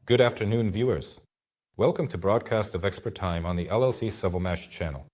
Good afternoon, viewers. Welcome to Broadcast of Expert Time on the LLC Sovelmash channel.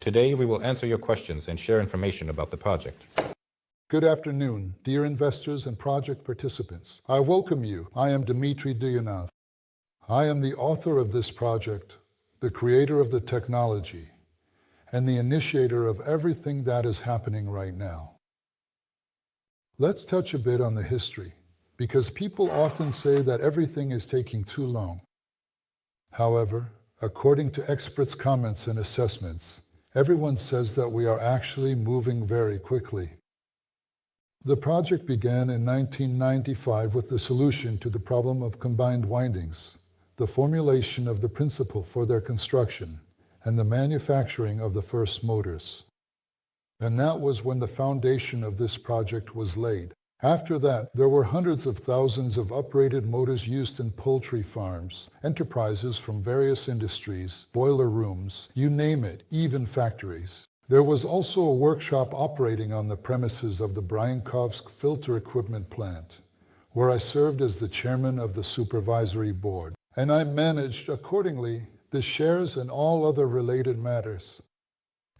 Today we will answer your questions and share information about the project. Good afternoon, dear investors and project participants. I welcome you. I am Dmitriy Duyunov. I am the author of this project, the creator of the technology, and the initiator of everything that is happening right now. Let's touch a bit on the history, because people often say that everything is taking too long. However, according to experts' comments and assessments, everyone says that we are actually moving very quickly. The project began in 1995 with the solution to the problem of combined windings, the formulation of the principle for their construction, and the manufacturing of the first motors. And that was when the foundation of this project was laid. After that, there were hundreds of thousands of uprated motors used in poultry farms, enterprises from various industries, boiler rooms, you name it, even factories. There was also a workshop operating on the premises of the Bryankovsk filter equipment plant, where I served as the chairman of the supervisory board, and I managed, accordingly, the shares and all other related matters.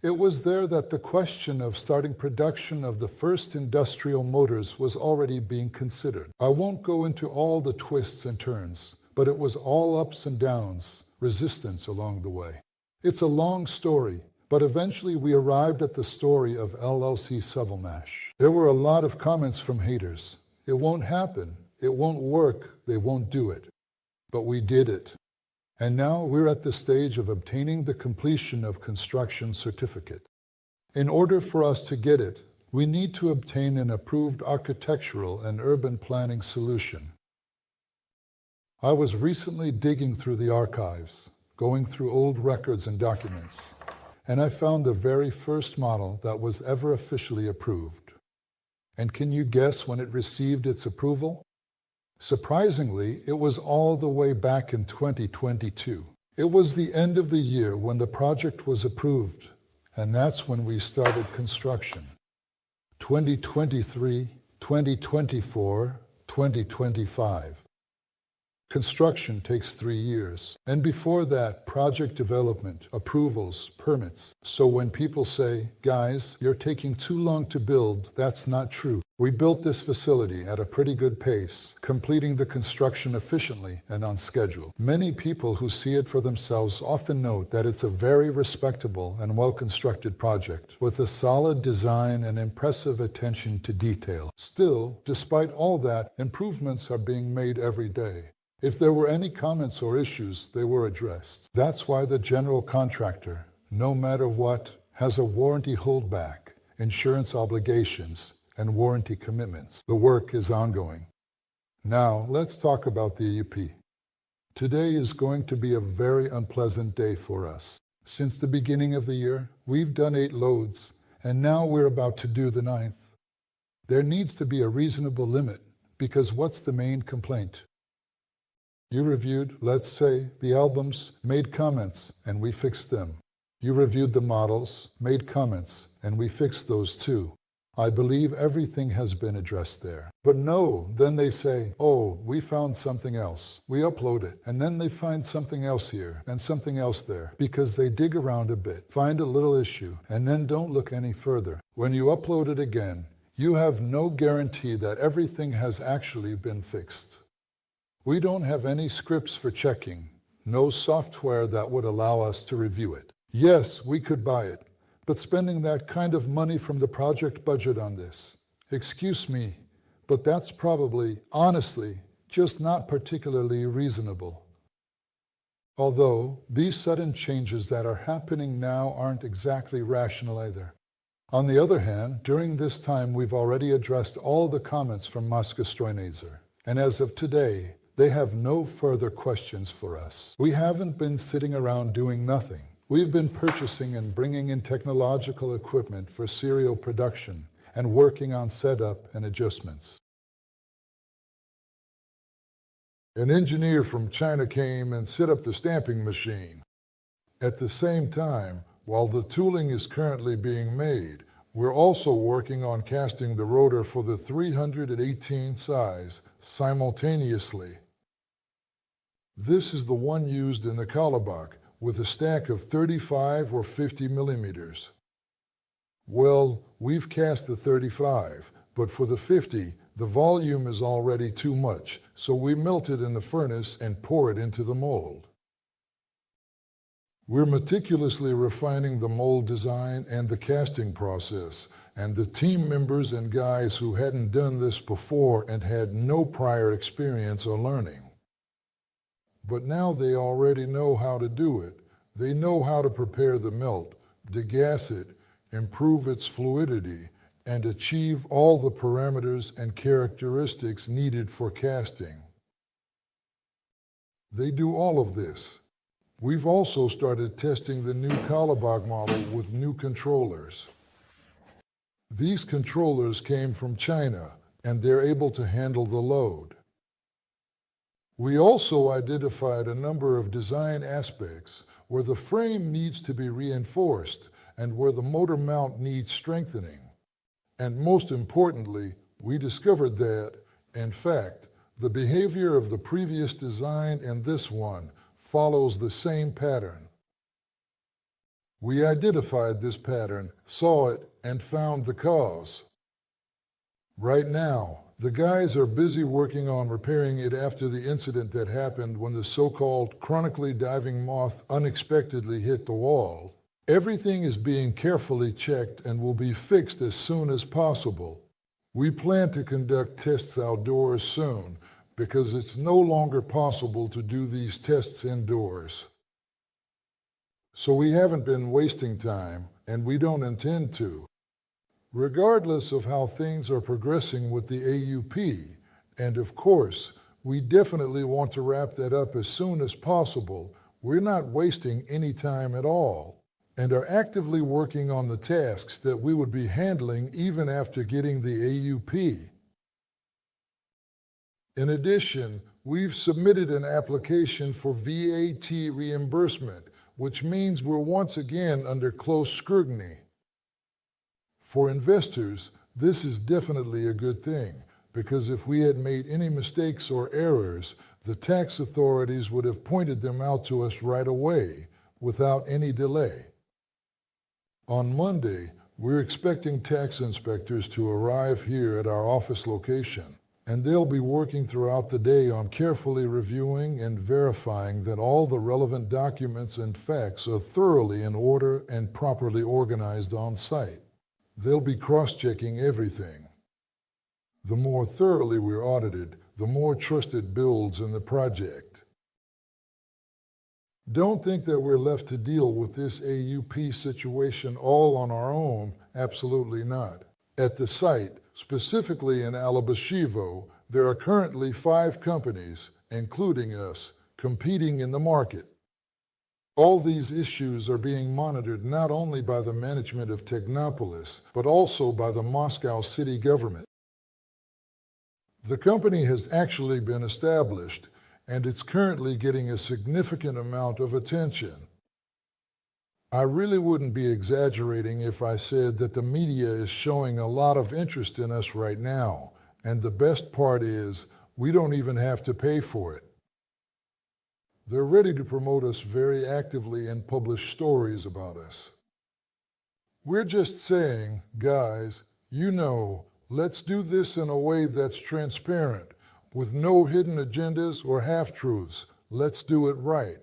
It was there that the question of starting production of the first industrial motors was already being considered. I won't go into all the twists and turns, but it was all ups and downs, resistance along the way. It's a long story, but eventually we arrived at the story of LLC Sovelmash. There were a lot of comments from haters. It won't happen, it won't work, they won't do it. But we did it. And now we're at the stage of obtaining the completion of construction certificate. In order for us to get it, we need to obtain an approved architectural and urban planning solution. I was recently digging through the archives, going through old records and documents, and I found the very first model that was ever officially approved. And can you guess when it received its approval? Surprisingly, it was all the way back in 2022. It was the end of the year when the project was approved, and that's when we started construction. 2023, 2024, 2025. Construction takes 3 years, and before that, project development, approvals, permits. So when people say, guys, you're taking too long to build, that's not true. We built this facility at a pretty good pace, completing the construction efficiently and on schedule. Many people who see it for themselves often note that it's a very respectable and well-constructed project, with a solid design and impressive attention to detail. Still, despite all that, improvements are being made every day. If there were any comments or issues, they were addressed. That's why the general contractor, no matter what, has a warranty holdback, insurance obligations, and warranty commitments. The work is ongoing. Now, let's talk about the UP. Today is going to be a very unpleasant day for us. Since the beginning of the year, we've done 8 loads, and now we're about to do the 9th. There needs to be a reasonable limit, because what's the main complaint? You reviewed, let's say, the albums, made comments, and we fixed them. You reviewed the models, made comments, and we fixed those too. I believe everything has been addressed there. But no, then they say, oh, we found something else. We upload it, and then they find something else here and something else there, because they dig around a bit, find a little issue, and then don't look any further. When you upload it again, you have no guarantee that everything has actually been fixed. We don't have any scripts for checking, no software that would allow us to review it. Yes, we could buy it, but spending that kind of money from the project budget on this, excuse me, but that's probably, honestly, just not particularly reasonable. Although, these sudden changes that are happening now aren't exactly rational either. On the other hand, during this time we've already addressed all the comments from Moskostroynazer, and as of today, they have no further questions for us. We haven't been sitting around doing nothing. We've been purchasing and bringing in technological equipment for serial production and working on setup and adjustments. An engineer from China came and set up the stamping machine. At the same time, while the tooling is currently being made, we're also working on casting the rotor for the 318 size simultaneously. This is the one used in the Kalabach with a stack of 35 or 50 millimeters. Well, we've cast the 35, but for the 50, the volume is already too much, so we melt it in the furnace and pour it into the mold. We're meticulously refining the mold design and the casting process, and the team members and guys who hadn't done this before and had no prior experience are learning. But now they already know how to do it. They know how to prepare the melt, degas it, improve its fluidity, and achieve all the parameters and characteristics needed for casting. They do all of this. We've also started testing the new Kalabach model with new controllers. These controllers came from China, and they're able to handle the load. We also identified a number of design aspects where the frame needs to be reinforced and where the motor mount needs strengthening. And most importantly, we discovered that, in fact, the behavior of the previous design and this one follows the same pattern. We identified this pattern, saw it, and found the cause. Right now, the guys are busy working on repairing it after the incident that happened when the so-called chronically diving moth unexpectedly hit the wall. Everything is being carefully checked and will be fixed as soon as possible. We plan to conduct tests outdoors soon because it's no longer possible to do these tests indoors. So we haven't been wasting time, and we don't intend to. Regardless of how things are progressing with the AUP, and of course, we definitely want to wrap that up as soon as possible, we're not wasting any time at all, and are actively working on the tasks that we would be handling even after getting the AUP. In addition, we've submitted an application for VAT reimbursement, which means we're once again under close scrutiny. For investors, this is definitely a good thing, because if we had made any mistakes or errors, the tax authorities would have pointed them out to us right away, without any delay. On Monday, we're expecting tax inspectors to arrive here at our office location, and they'll be working throughout the day on carefully reviewing and verifying that all the relevant documents and facts are thoroughly in order and properly organized on site. They'll be cross-checking everything. The more thoroughly we're audited, the more trust it builds in the project. Don't think that we're left to deal with this AUP situation all on our own. Absolutely not. At the site, specifically in Alabashivo, there are currently 5 companies, including us, competing in the market. All these issues are being monitored not only by the management of Technopolis, but also by the Moscow city government. The company has actually been established, and it's currently getting a significant amount of attention. I really wouldn't be exaggerating if I said that the media is showing a lot of interest in us right now, and the best part is we don't even have to pay for it. They're ready to promote us very actively and publish stories about us. We're just saying, guys, let's do this in a way that's transparent, with no hidden agendas or half-truths. Let's do it right.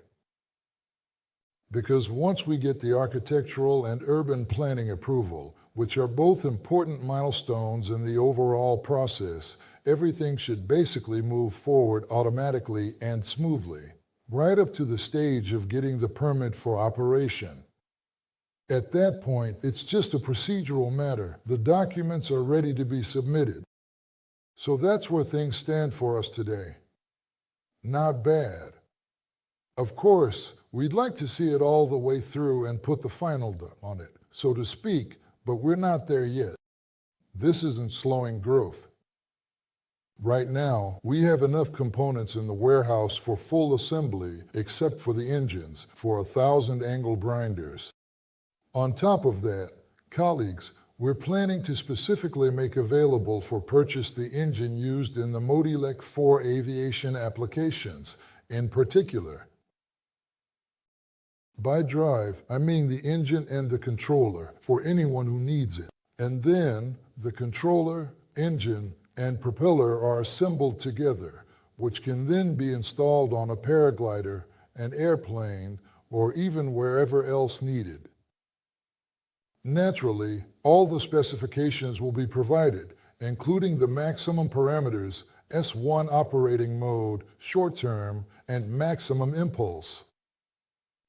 Because once we get the architectural and urban planning approval, which are both important milestones in the overall process, everything should basically move forward automatically and smoothly, right up to the stage of getting the permit for operation. At that point, it's just a procedural matter. The documents are ready to be submitted. So that's where things stand for us today. Not bad. Of course, we'd like to see it all the way through and put the final on it, so to speak, but we're not there yet. This isn't slowing growth. Right now, we have enough components in the warehouse for full assembly, except for the engines, for 1,000 angle grinders. On top of that, colleagues, we're planning to specifically make available for purchase the engine used in the Modilec 4 aviation applications, in particular. By drive, I mean the engine and the controller for anyone who needs it. And then the controller, engine, and propeller are assembled together, which can then be installed on a paraglider, an airplane, or even wherever else needed. Naturally, all the specifications will be provided, including the maximum parameters, S1 operating mode, short term, and maximum impulse.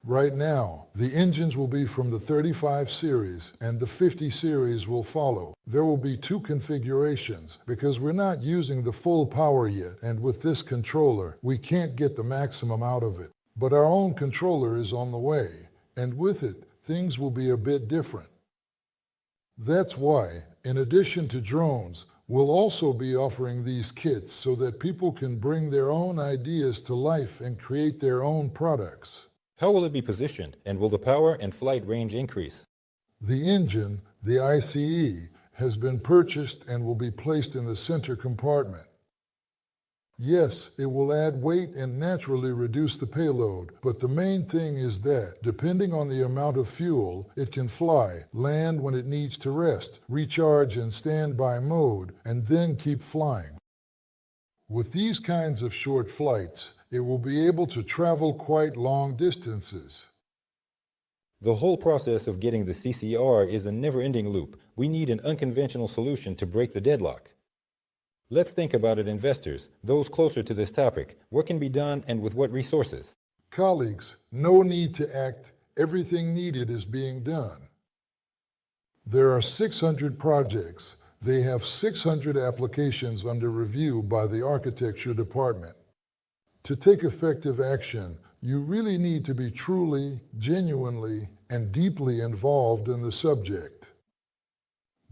Right now, the engines will be from the 35 series and the 50 series will follow. There will be 2 configurations because we're not using the full power yet, and with this controller, we can't get the maximum out of it. But our own controller is on the way, and with it, things will be a bit different. That's why, in addition to drones, we'll also be offering these kits so that people can bring their own ideas to life and create their own products. How will it be positioned, and will the power and flight range increase? The engine, the ICE, has been purchased and will be placed in the center compartment. Yes, it will add weight and naturally reduce the payload, but the main thing is that, depending on the amount of fuel, it can fly, land when it needs to rest, recharge in standby mode, and then keep flying. With these kinds of short flights, it will be able to travel quite long distances. The whole process of getting the CCR is a never-ending loop. We need an unconventional solution to break the deadlock. Let's think about it, investors, those closer to this topic. What can be done and with what resources? Colleagues, no need to act. Everything needed is being done. There are 600 projects. They have 600 applications under review by the architecture department. To take effective action, you really need to be truly, genuinely, and deeply involved in the subject.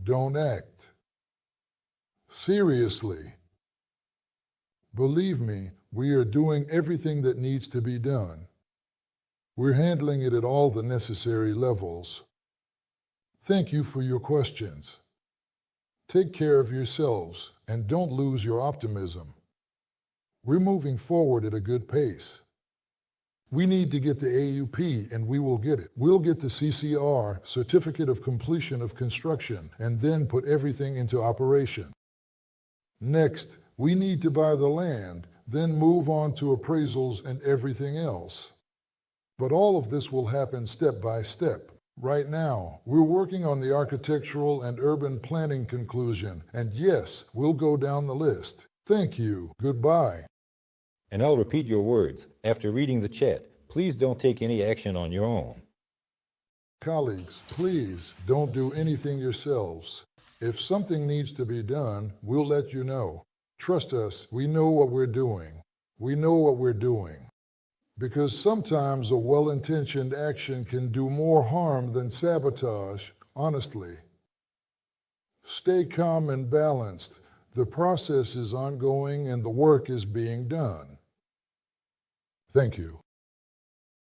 Don't act. Seriously. Believe me, we are doing everything that needs to be done. We're handling it at all the necessary levels. Thank you for your questions. Take care of yourselves and don't lose your optimism. We're moving forward at a good pace. We need to get the AUP and we will get it. We'll get the CCR, Certificate of Completion of Construction, and then put everything into operation. Next, we need to buy the land, then move on to appraisals and everything else. But all of this will happen step by step. Right now, we're working on the architectural and urban planning conclusion, and yes, we'll go down the list. Thank you. Goodbye. And I'll repeat your words. After reading the chat, please don't take any action on your own. Colleagues, please don't do anything yourselves. If something needs to be done, we'll let you know. Trust us, we know what we're doing. We know what we're doing. Because sometimes a well-intentioned action can do more harm than sabotage, honestly. Stay calm and balanced. The process is ongoing and the work is being done. Thank you.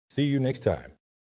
See you next time.